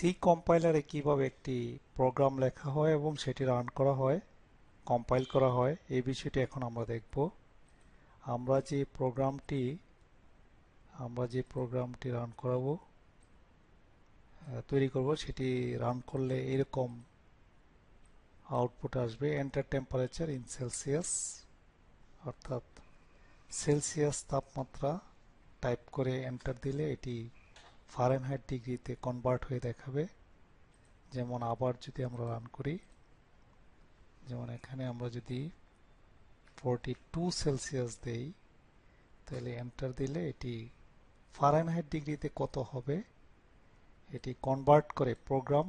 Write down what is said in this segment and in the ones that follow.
C কম্পাইলারে কিভাবে একটি programme লেখা হয় এবং সেটি রান করা হয়, কম্পাইল করা হয়, এই বিষয়টি এখন আমরা দেখব। আমরা যে প্রোগ্রামটি রান করাবো, তৈরি করব, সেটি রান করলে এরকম আউটপুট আসবে। এন্টার টেম্পারেচার ইন সেলসিয়াস, অর্থাৎ সেলসিয়াস তাপমাত্রা টাইপ করে এন্টার দিলে এটি ফারেনহাইট ডিগ্রিতে কনভার্ট হয়ে দেখাবে। যেমন আবার যদি আমরা রান করি, যেমন এখানে আমরা যদি 42 সেলসিয়াস দেই, তাহলে এন্টার দিলে এটি ফারেনহাইট ডিগ্রিতে কত হবে এটি কনভার্ট করে প্রোগ্রাম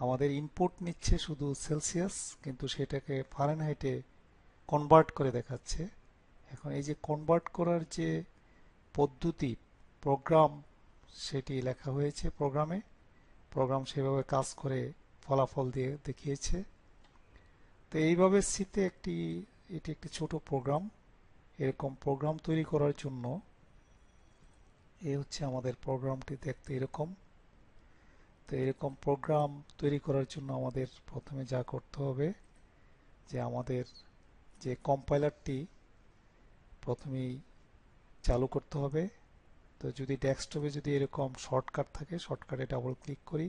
আমাদের ইনপুট নিচ্ছে শুধু সেলসিয়াস, কিন্তু সেটাকে ফারেনহাইটে কনভার্ট করে দেখাচ্ছে। এখন এই যে কনভার্ট করার যে পদ্ধতি, প্রোগ্রাম, সেটি লেখা হয়েছে প্রোগ্রাম সেভাবে কাজ করে ফলাফল দিয়ে দেখিয়েছে। তো এইভাবে সিতে এটি একটি ছোট প্রোগ্রাম। এরকম প্রোগ্রাম তৈরি করার জন্য এই হচ্ছে আমাদের প্রোগ্রামটি দেখতে এরকম। তো এরকম প্রোগ্রাম তৈরি করার জন্য আমাদের প্রথমে যা করতে হবে, যে আমাদের যে কম্পাইলারটি প্রথমেই চালু করতে হবে। তো যদি ডেস্কটপে যদি এরকম শর্টকাট থাকে, শর্টকাটে ডাবল ক্লিক করি,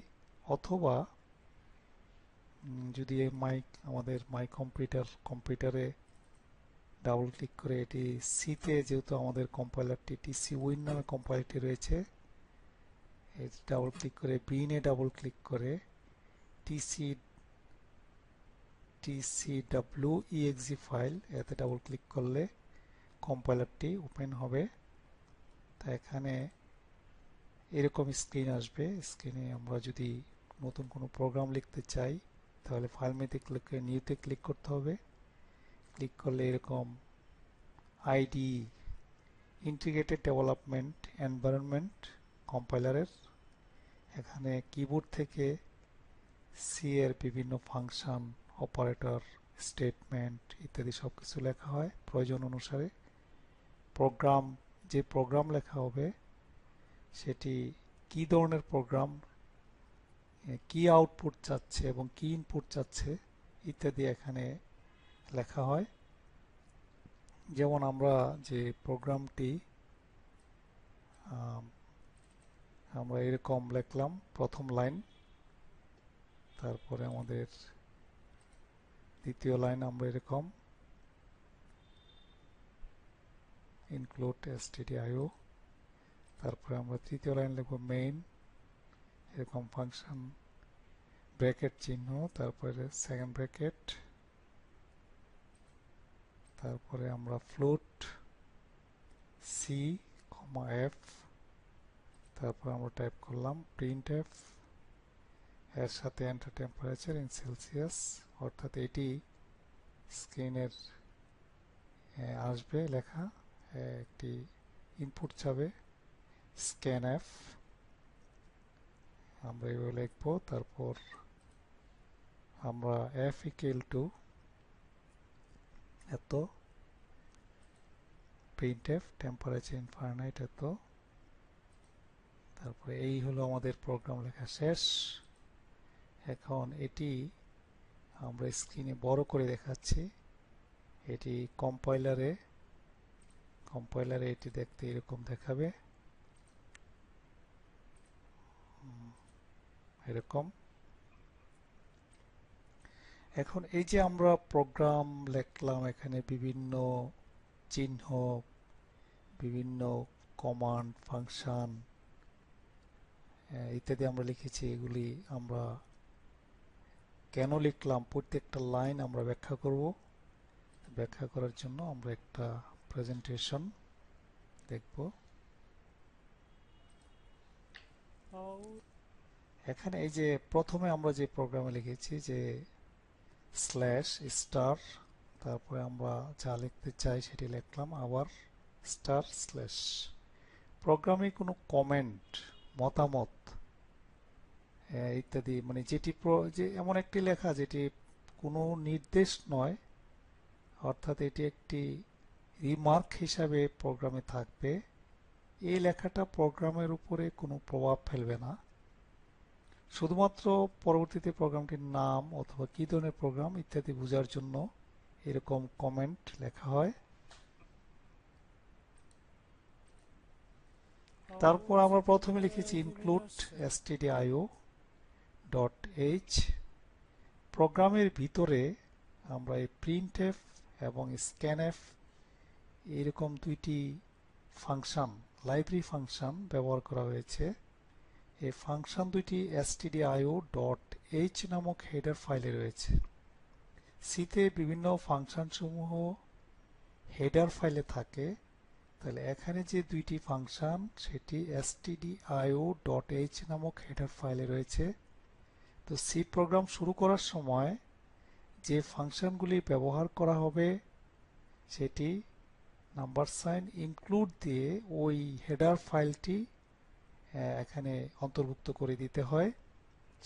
অথবা যদি আমাদের মাই কম্পিউটারে ডাবল ক্লিক করে এটি সিতে, যেহেতু আমাদের কম্পাইলারটি টিসি উইন নামে কম্পাইলারটি রয়েছে, ডাবল ক্লিক করে বিনে ডাবল ক্লিক করে টিসি টিসিডব্লিউইএক্সি ফাইল এতে ডাবল ক্লিক করলে কম্পাইলারটি ওপেন হবে। তা এখানে এরকম স্ক্রিন আসবে। স্ক্রিনে আমরা যদি নতুন কোনো প্রোগ্রাম লিখতে চাই, তাহলে ফাইল মেনুতে ক্লিক করে নিউতে ক্লিক করতে হবে। ক্লিক করলে এরকম আইডি, ইন্টিগ্রেটেড ডেভেলপমেন্ট এনভায়রনমেন্ট কম্পাইলারের, এখানে কিবোর্ড থেকে সি এর বিভিন্ন ফাংশন, অপারেটর, স্টেটমেন্ট ইত্যাদি সবকিছু লেখা হয় প্রয়োজন অনুসারে। যে প্রোগ্রাম লেখা হবে সেটি কি ধরনের প্রোগ্রাম, কি আউটপুট চাচ্ছে এবং কি ইনপুট চাচ্ছে ইত্যাদি এখানে লেখা হয়। যেমন আমরা যে প্রোগ্রামটি আমরা এরকম লিখলাম, প্রথম লাইন, তারপরে আমাদের দ্বিতীয় লাইন আমরা এরকম ইনক্লুড stdio, তারপরে আমরা তৃতীয় লাইন লিখব মেইন, এরকম ফাংশন, ব্র্যাকেট চিহ্ন, তারপরে সেকেন্ড ব্র্যাকেট, তারপরে আমরা ফ্লোট সি, এফ, তারপর আমরা টাইপ করলাম প্রিন্ট এফ, এর সাথে এন্টার টেম্পারেচার ইন সেলসিয়াস, অর্থাৎ এটি স্ক্রিনের আসবে লেখা, একটি ইনপুট চাবে স্ক্যান এফ, আমরা এইভাবে লিখব। তারপর আমরা এফ ইকুয়াল টু এত, print F temperature in Fahrenheit এত। তারপরে এই হলো আমাদের প্রোগ্রাম লেখা শেষ। এখন এটি আমরা স্ক্রিনে বড় করে দেখাচ্ছি। এটি কম্পাইলারে এটি দেখতে এরকম দেখাবে, এরকম। এখন এই যে আমরা প্রোগ্রাম লিখলাম, এখানে বিভিন্ন চিহ্ন, বিভিন্ন কমান্ড, ফাংশন ইত্যাদি আমরা লিখেছি। এগুলি আমরা কেন লিখলাম, প্রত্যেকটা লাইন আমরা ব্যাখ্যা করব। ব্যাখ্যা করার জন্য আমরা একটা প্রেজেন্টেশন দেখব। এখানে এই যে প্রথমে আমরা যে প্রোগ্রামে লিখেছি যে স্ল্যাশ স্টার, তারপরে আমরা যা লিখতে চাই সেটি লিখলাম, আবার স্টার স্ল্যাশ। প্রোগ্রামে কোনো কমেন্ট, মতামত ইত্যাদি, মানে যে এমন একটি লেখা যেটি কোনো নির্দেশ নয়, অর্থাৎ এটি একটি রিমার্ক হিসাবে প্রোগ্রামে থাকবে। এই লেখাটা প্রোগ্রামের উপরে কোনো প্রভাব ফেলবে না। শুধুমাত্র পরবর্তীতে প্রোগ্রামটির নাম অথবা কি ধরনের প্রোগ্রাম ইত্যাদি বোঝার জন্য এরকম কমেন্ট লেখা হয়। তারপর আমরা প্রথমে লিখেছি include stdio.h। প্রোগ্রামের ভিতরে আমরা এই printf এবং scanf এরকম দুইটি ফাংশন, লাইব্রেরি ফাংশন ব্যবহার করা হয়েছে। এই ফাংশন দুইটি stdio.h নামক হেডার ফাইলে রয়েছে। সিতে বিভিন্ন ফাংশন সমূহ হেডার ফাইলে থাকে, তাহলে এখানে যে দুইটি ফাংশন সেটি stdio.h নামক হেডার ফাইলে রয়েছে। তো সি প্রোগ্রাম শুরু করার সময় যে ফাংশনগুলি ব্যবহার করা হবে সেটি নাম্বার সাইন ইনক্লুড দিয়ে ওই হেডার ফাইলটি এখানে অন্তর্ভুক্ত করে দিতে হয়,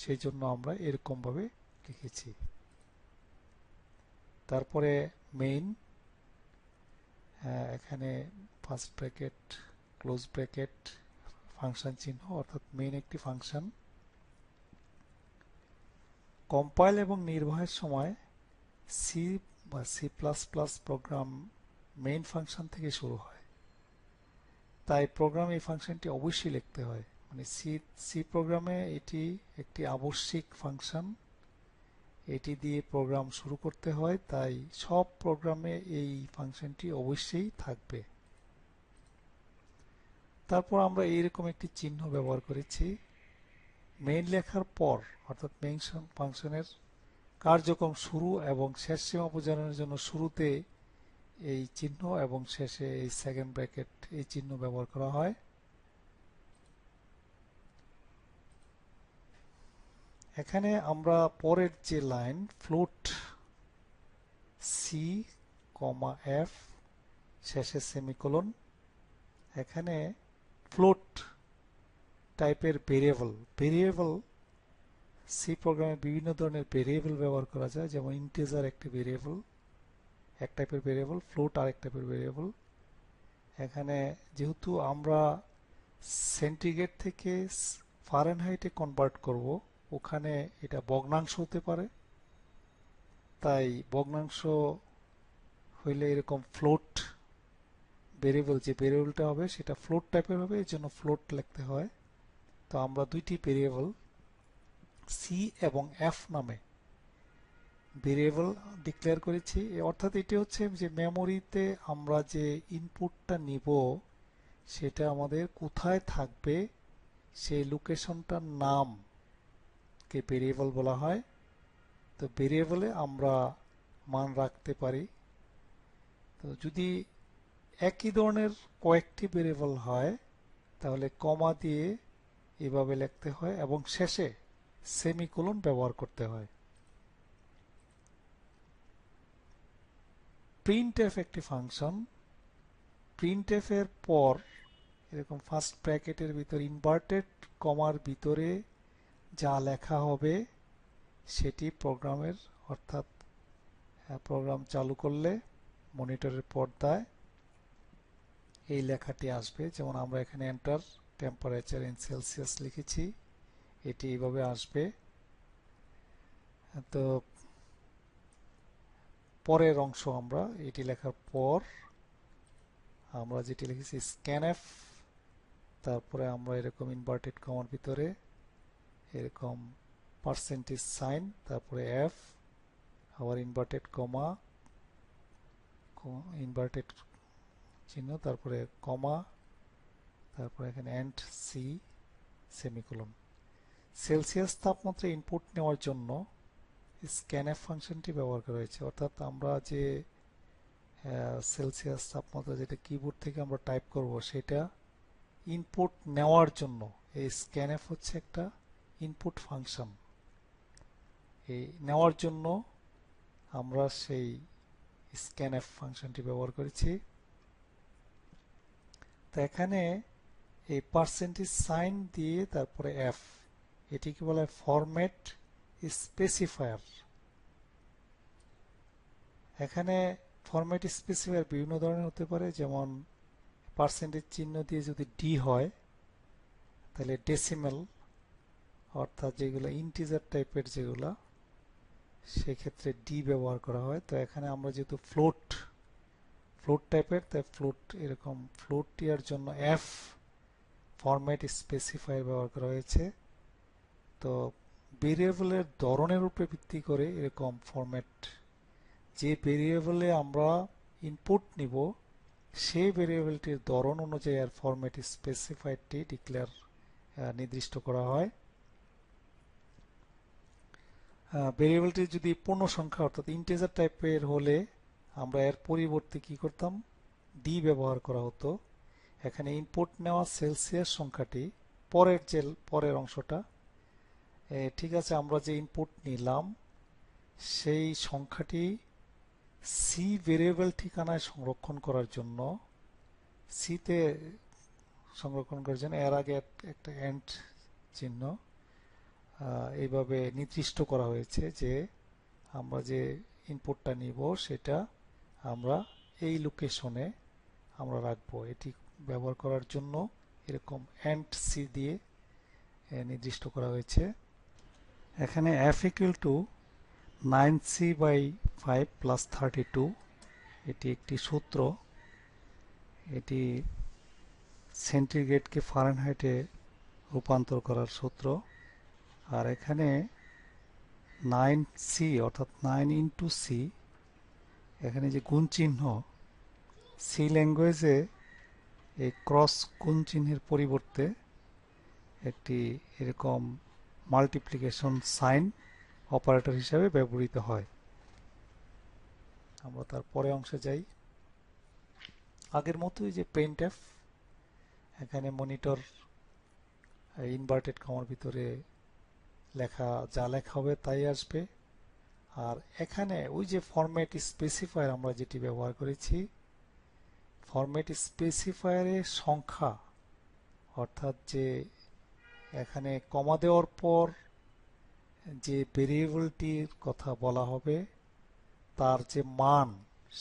সেই জন্য আমরা এরকম ভাবে লিখেছি। তারপরে মেইন, এখানে first bracket close bracket function চিহ্ন, অর্থাৎ মেইন একটি ফাংশন। কম্পাইল এবং নির্বাহের সময় সি বা C plus plus program main function থেকে শুরু হয়, তাই প্রোগ্রাম এই ফাংশনটি অবশ্যই লিখতে হয়। মানে সি প্রোগ্রামে এটি একটি আবশ্যিক ফাংশন, এটি দিয়ে প্রোগ্রাম শুরু করতে হয়, তাই সব প্রোগ্রামে এই ফাংশনটি অবশ্যই থাকবে। তারপর আমরা এইরকম একটি চিহ্ন ব্যবহার করেছি মেইন লেখার পর, অর্থাৎ মেইন ফাংশনের কার্যক্রম শুরু এবং শেষ সীমা বোঝানোর জন্য শুরুতে এই চিহ্ন এবং শেষে এই সেকেন্ড ব্র্যাকেট এই চিহ্ন ব্যবহার করা হয়। এখানে আমরা পরের যে line float c comma F শেষে সেমিকোলন, এখানে ফ্লোট টাইপের ভেরিয়েবল সি প্রোগ্রামে বিভিন্ন ধরনের ভেরিয়েবল ব্যবহার করা যায়, যেমন ইন্টিজার একটি ভেরিয়েবল, এক টাইপের ভেরিয়েবল, ফ্লোট আরেক টাইপের ভেরিয়েবল। এখানে যেহেতু আমরা সেন্টিগ্রেড থেকে ফারেনহাইটে কনভার্ট করব, ওখানে এটা ভগ্নাংশ হতে পারে, তাই ভগ্নাংশ হইলে এরকম ফ্লোট ভেরিয়েবল, যে ভেরিয়েবলটা হবে সেটা ফ্লোট টাইপের হবে, এর জন্য ফ্লোট লিখতে হয়। তো আমরা দুইটি ভেরিয়েবল সি এবং এফ নামে ভেরিয়েবল ডিক্লেয়ার করেছি। অর্থাৎ এটি হচ্ছে যে মেমোরিতে আমরা যে ইনপুটটা নিব সেটা আমাদের কোথায় থাকবে সেই লোকেশনটার নামকে ভেরিয়েবল বলা হয়। তো ভেরিয়েবলে আমরা মান রাখতে পারি। তো যদি একই ধরনের কয়েকটি ভেরিয়েবল হয় তাহলে কমা দিয়ে এভাবে লিখতে হয় এবং শেষে সেমিকোলন ব্যবহার করতে হয়। প্রিন্টএফ একটি ফাংশন, প্রিন্টএফ এর পর এরকম ফার্স্ট ব্র্যাকেটের ভিতর ইনভার্টেড কমার ভিতরে যা লেখা হবে সেটি প্রোগ্রামের, অর্থাৎ প্রোগ্রাম চালু করলে মনিটরের পর্দায় এই লেখাটি আসবে। যেমন আমরা এখানে এন্টার টেম্পারেচার ইন সেলসিয়াস লিখেছি, এটি এইভাবে আসবে। তো পরের অংশ আমরা এটি লেখার পর আমরা যেটি লিখেছি স্ক্যানএফ, তারপরে আমরা এরকম ইনভার্টেড কমার ভিতরে এরকম পার্সেন্টেজ সাইন, তারপরে এফ, আবার ইনভার্টেড কমা, ইনভার্টেড চিহ্ন, তারপরে কমা, তারপরে এখানে এন্ড সি সেমিকোলন। সেলসিয়াস তাপমাত্রা ইনপুট নেওয়ার জন্য স্ক্যানএফ ফাংশনটি ব্যবহার করা হয়েছে। অর্থাৎ আমরা যে সেলসিয়াস তাপমাত্রা যেটা কিবোর্ড থেকে আমরা টাইপ করব সেটা ইনপুট নেওয়ার জন্য এই স্ক্যানএফ হচ্ছে একটা ইনপুট ফাংশন। এই নেওয়ার জন্য আমরা সেই স্ক্যানএফ ফাংশনটি ব্যবহার করেছি। তো এখানে এই পার্সেন্টেজ সাইন দিয়ে তারপরে এফ, এটিকে বলা হয় ফরম্যাট স্পেসিফায়ার। এখানে ফরম্যাট স্পেসিফায়ার বিভিন্ন ধরনের হতে পারে, যেমন পার্সেন্টেজ চিহ্ন দিয়ে যদি ডি হয় তাহলে ডেসিমেল অর্থাৎ যেগুলো ইন্টিজার টাইপের যেগুলো সেক্ষেত্রে ডি ব্যবহার করা হয়। তো এখানে আমরা যেহেতু ফ্লোট টাইপের, তাই ফ্লোট এরকম ফ্লোট ইয়ার জন্য এফ ফরম্যাট স্পেসিফায়ার ব্যবহার করা হয়েছে। তো ভেরিয়েবলের ধরনের উপরে ভিত্তি করে এরকম ফরম্যাট, যে ভেরিয়েবলে আমরা ইনপুট নিব সেই ভেরিয়েবলটির ধরন অনুযায়ী এর ফরম্যাট স্পেসিফায়ারটি নির্দিষ্ট করা হয়। ভেরিয়েবলটি যদি পূর্ণ সংখ্যা অর্থাৎ ইন্টিজার টাইপের হলে আমরা এর পরিবর্তে কি করতাম, ডি ব্যবহার করা হতো। এখানে ইনপুট নেওয়া সেলসিয়াস সংখ্যাটি পরের অংশটা, ঠিক আছে, আমরা যে ইনপুট নিলাম সেই সংখ্যাটি সি ভেরিয়েবল ঠিকানায় সংরক্ষণ করার জন্য, সিতে সংরক্ষণ করার জন্য এর আগে একটা এন্ড চিহ্ন এইভাবে নির্দিষ্ট করা হয়েছে যে আমরা যে ইনপুটটা নিব সেটা আমরা এই লোকেশনে আমরা রাখবো। এটি ব্যবহার করার জন্য এরকম এন্ড সি দিয়ে নির্দিষ্ট করা হয়েছে। এখানে f equal to 9c/5 plus 32, এটি একটি সূত্র, এটি সেন্টিগ্রেডকে ফারেনহাইটে রূপান্তর করার সূত্র। আর এখানে 9c অর্থাৎ 9 ইন্টু সি, এখানে যে গুণ চিহ্ন, সি ল্যাঙ্গুয়েজে এই ক্রস গুণ চিহ্নের পরিবর্তে একটি এরকম মাল্টিপ্লিকেশন সাইন অপারেটর হিসাবে ব্যবহৃত হয়। আমরা তার পরে অংশে যাই। আগের মতোই যে প্রিন্টএফ, এখানে মনিটর ইনভার্টেড কমার ভিতরে যা লেখা হবে তাই আসবে। আর এখানে ওই যে ফরম্যাট স্পেসিফায়ার আমরা যেটি ব্যবহার করেছি, ফরম্যাট স্পেসিফায়ারের সংখ্যা অর্থাৎ যে এখানে কমা দেওয়ার পর যে ভেরিয়েবলটির কথা বলা হবে তার যে মান,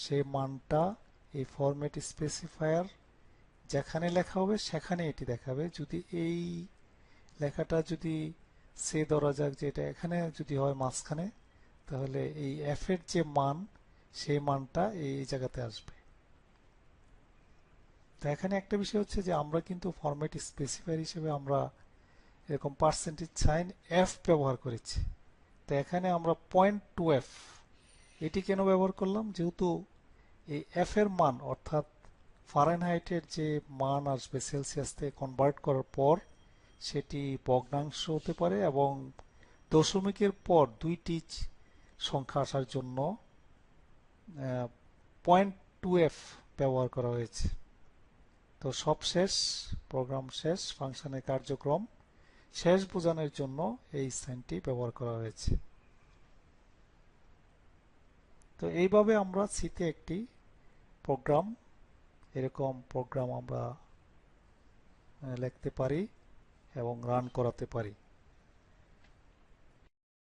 সেই মানটা এই ফরম্যাট স্পেসিফায়ার যেখানে লেখা হবে সেখানে এটি দেখাবে। যদি এই লেখাটা যদি সে ধরা যাক যে এটা এখানে যদি হয় মাঝখানে, তাহলে এই এফ এর যে মান সেই মানটা এই জায়গাতে আসবে। তো এখানে একটা বিষয় হচ্ছে যে আমরা কিন্তু ফরম্যাট স্পেসিফায়ার হিসেবে আমরা এরকম পার্সেন্টেজ সাইন এফ ব্যবহার করেছি। তো এখানে আমরা .2f এটি কেন ব্যবহার করলাম, যেহেতু এই এফ এর মান অর্থাৎ ফারেনহাইটের যে মান আসবে সেলসিয়াস থেকে কনভার্ট করার পর সেটি ভগ্নাংশ হতে পারে এবং দশমিকের পর দুইটি সংখ্যা আসার জন্য .2f ব্যবহার করা হয়েছে। তো সব শেষ, প্রোগ্রাম শেষ, ফাংশনের কার্যক্রম শেষ বোঝানোর জন্য এই সাইনটি ব্যবহার করা হয়েছে। তো এইভাবে আমরা সিতে একটি এরকম প্রোগ্রাম আমরা লিখতে পারি এবং রান করাতে পারি।